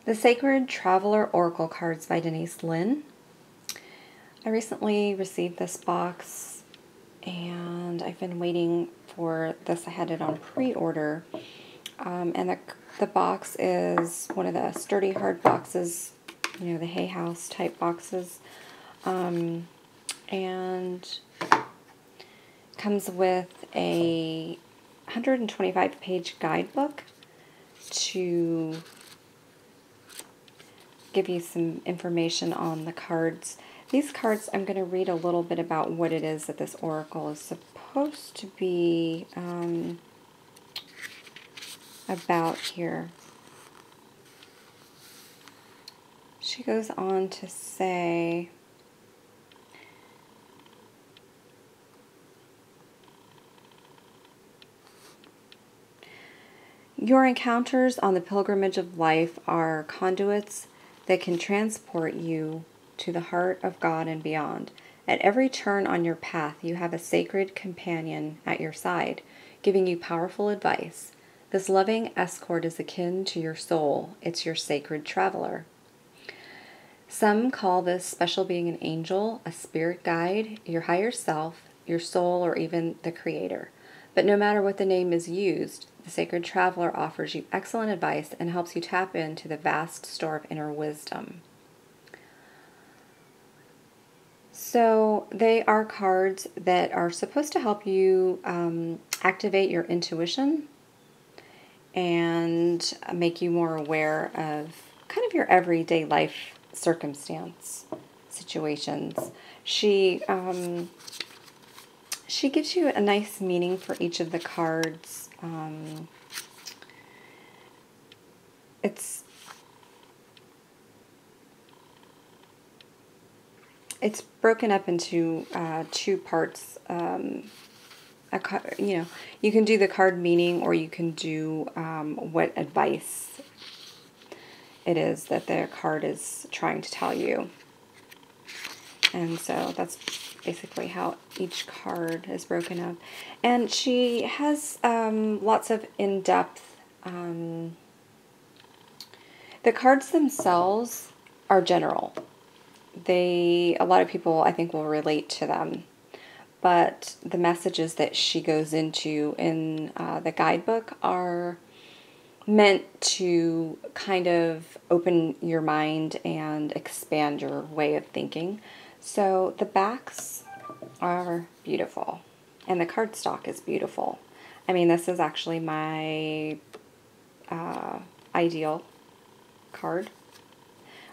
The Sacred Traveler Oracle Cards by Denise Linn. I recently received this box and I've been waiting for this. I had it on pre-order. And the box is one of the sturdy hard boxes, you know, the Hay House type boxes. And comes with a 125-page guidebook to give you some information on the cards. These cards, I'm going to read a little bit about what it is that this oracle is supposed to be about here. She goes on to say, your encounters on the pilgrimage of life are conduits that can transport you to the heart of God and beyond. At every turn on your path, you have a sacred companion at your side, giving you powerful advice. This loving escort is akin to your soul. It's your sacred traveler. Some call this special being an angel, a spirit guide, your higher self, your soul, or even the Creator. But no matter what the name is used, the Sacred Traveler offers you excellent advice and helps you tap into the vast store of inner wisdom. So they are cards that are supposed to help you activate your intuition and make you more aware of kind of your everyday life circumstance situations. She gives you a nice meaning for each of the cards. It's broken up into two parts. You know, you can do the card meaning, or you can do what advice it is that the card is trying to tell you. And so that's basically how each card is broken up. And she has lots of in-depth... the cards themselves are general. A lot of people, I think, will relate to them. But the messages that she goes into in the guidebook are meant to kind of open your mind and expand your way of thinking. So the backs are beautiful, and the cardstock is beautiful. I mean, this is actually my ideal card.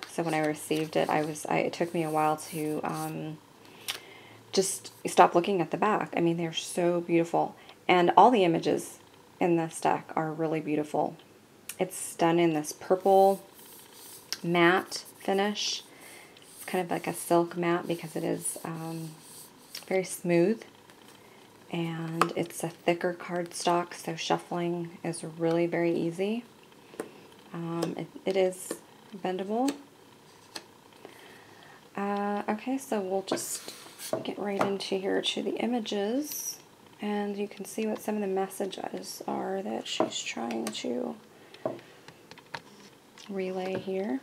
So when I received it, it took me a while to just stop looking at the back. I mean, they're so beautiful, and all the images in this deck are really beautiful. It's done in this purple matte finish. It's kind of like a silk matte because it is very smooth, and it's a thicker cardstock, so shuffling is really very easy. It is bendable. Okay, so we'll just get right into here to the images, and you can see what some of the messages are that she's trying to relay here.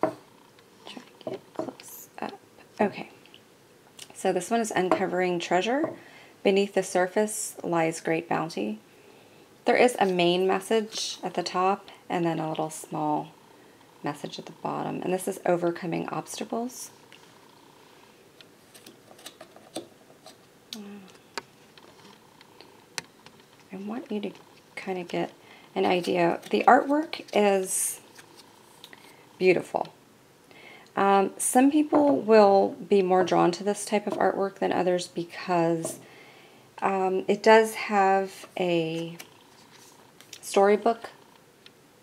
Try to get close up. Okay, so this one is uncovering treasure. Beneath the surface lies great bounty. There is a main message at the top and then a little small message at the bottom, and this is overcoming obstacles. I want you to kind of get an idea. The artwork is beautiful. Some people will be more drawn to this type of artwork than others because it does have a storybook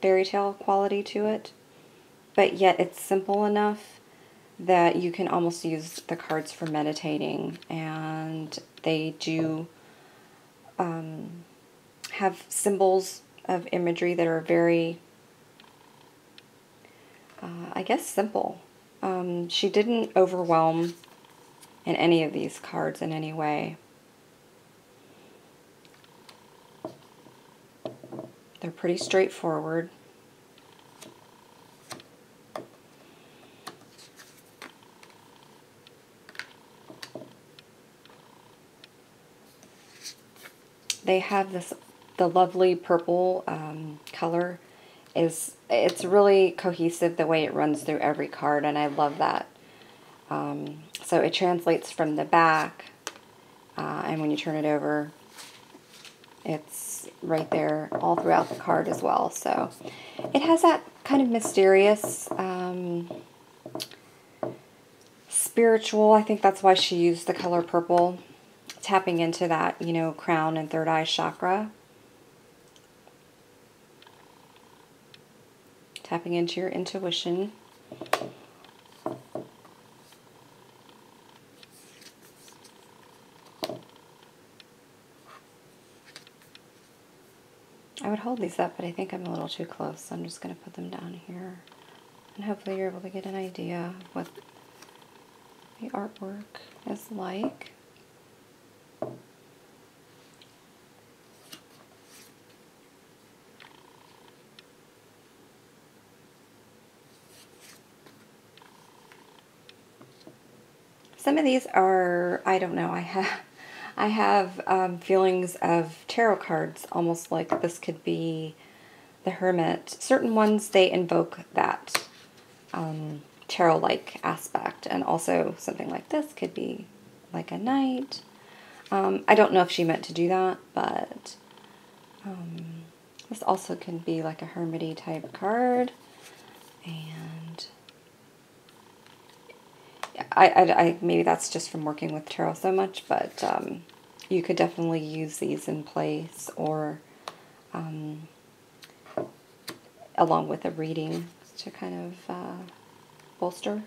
fairy tale quality to it, but yet it's simple enough that you can almost use the cards for meditating, and they do have symbols of imagery that are very, I guess, simple. She didn't overwhelm in any of these cards in any way. They're pretty straightforward. they have the lovely purple color. It's really cohesive the way it runs through every card, and I love that. So it translates from the back, and when you turn it over, it's right there all throughout the card as well. So it has that kind of mysterious, spiritual, I think that's why she used the color purple, tapping into that, you know, crown and third eye chakra. Tapping into your intuition. I would hold these up, but I think I'm a little too close, so I'm just going to put them down here. And hopefully you're able to get an idea of what the artwork is like. Some of these are, I don't know, I have feelings of tarot cards, almost like this could be the Hermit. Certain ones, they invoke that tarot-like aspect, and also something like this could be like a knight. I don't know if she meant to do that, but this also can be like a hermity type card. And I maybe that's just from working with tarot so much, but you could definitely use these in place, or along with a reading to kind of bolster.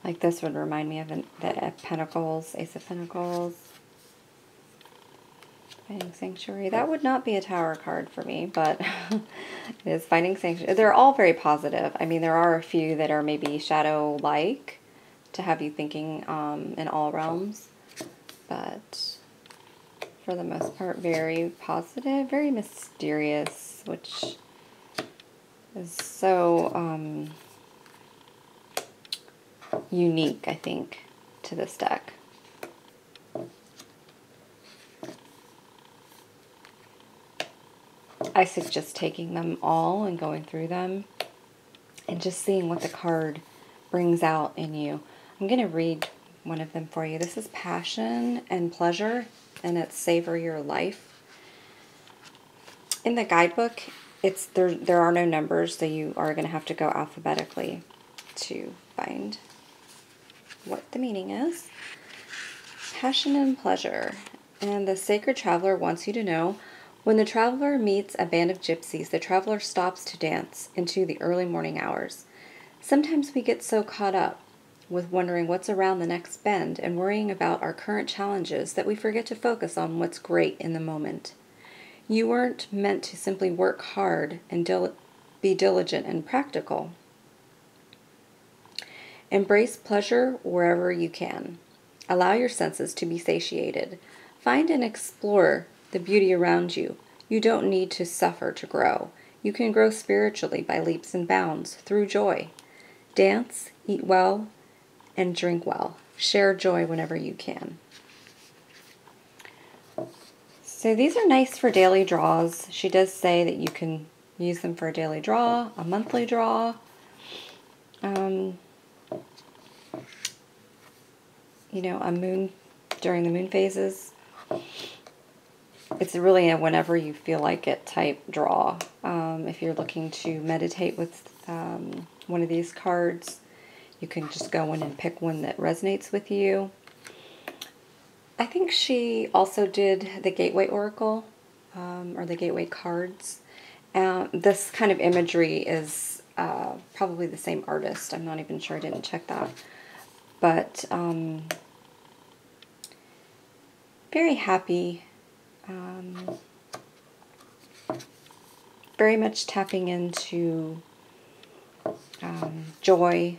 Like this would remind me of the Pentacles, Ace of Pentacles. Finding Sanctuary. That would not be a Tower card for me, but it is Finding Sanctuary. They're all very positive. I mean, there are a few that are maybe shadow-like to have you thinking in all realms, but for the most part, very positive, very mysterious, which is so unique, I think, to this deck. I suggest taking them all and going through them and just seeing what the card brings out in you. I'm going to read one of them for you. This is Passion and Pleasure, and it's Savor Your Life. In the guidebook, there are no numbers, so you are going to have to go alphabetically to find what the meaning is. Passion and Pleasure. And the Sacred Traveler wants you to know, when the traveler meets a band of gypsies, the traveler stops to dance into the early morning hours. Sometimes we get so caught up with wondering what's around the next bend and worrying about our current challenges that we forget to focus on what's great in the moment. You weren't meant to simply work hard and be diligent and practical. Embrace pleasure wherever you can. Allow your senses to be satiated. Find and explore the beauty around you. You don't need to suffer to grow. You can grow spiritually by leaps and bounds through joy. Dance, eat well, and drink well. Share joy whenever you can. So these are nice for daily draws. She does say that you can use them for a daily draw, a monthly draw. You know, a moon, during the moon phases. It's really a whenever you feel like it type draw. If you're looking to meditate with one of these cards, you can just go in and pick one that resonates with you. I think she also did the Gateway Oracle, or the Gateway cards. This kind of imagery is probably the same artist. I'm not even sure, I didn't check that. But very happy, very much tapping into joy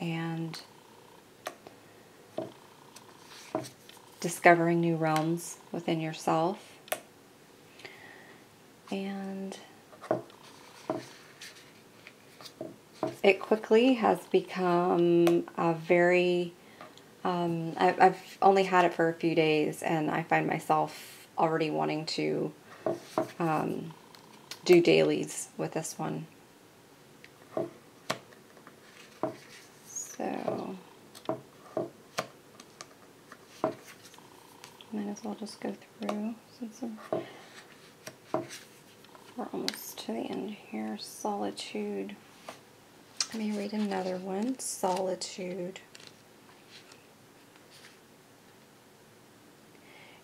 and discovering new realms within yourself. And it quickly has become a very, I've only had it for a few days, and I find myself already wanting to do dailies with this one. So might as well just go through since we're almost to the end here. Solitude. Let me read another one. Solitude.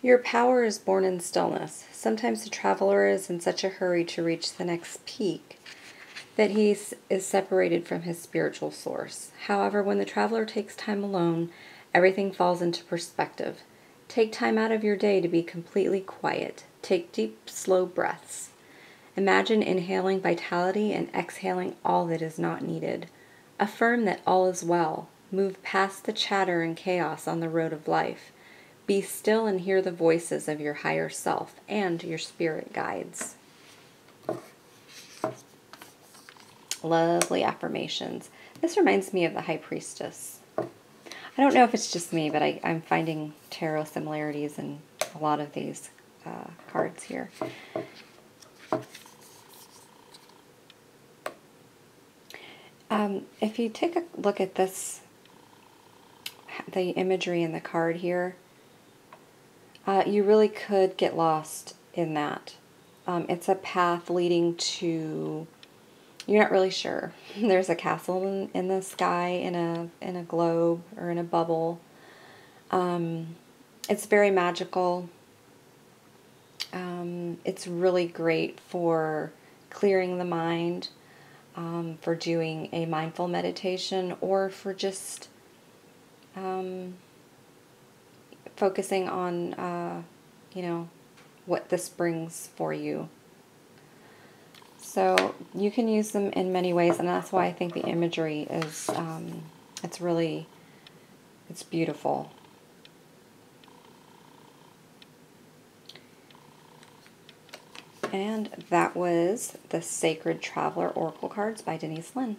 Your power is born in stillness. Sometimes the traveler is in such a hurry to reach the next peak that he is separated from his spiritual source. However, when the traveler takes time alone, everything falls into perspective. Take time out of your day to be completely quiet. Take deep, slow breaths. Imagine inhaling vitality and exhaling all that is not needed. Affirm that all is well. Move past the chatter and chaos on the road of life. Be still and hear the voices of your higher self and your spirit guides. Lovely affirmations. This reminds me of the High Priestess. I don't know if it's just me, but I'm finding tarot similarities in a lot of these cards here. If you take a look at this, the imagery in the card here, you really could get lost in that. It's a path leading to, you're not really sure. There's a castle in the sky, in a globe or in a bubble. It's very magical. It's really great for clearing the mind, for doing a mindful meditation, or for just focusing on, you know, what this brings for you. So you can use them in many ways, and that's why I think the imagery is, it's beautiful. And that was the Sacred Traveler Oracle cards by Denise Linn.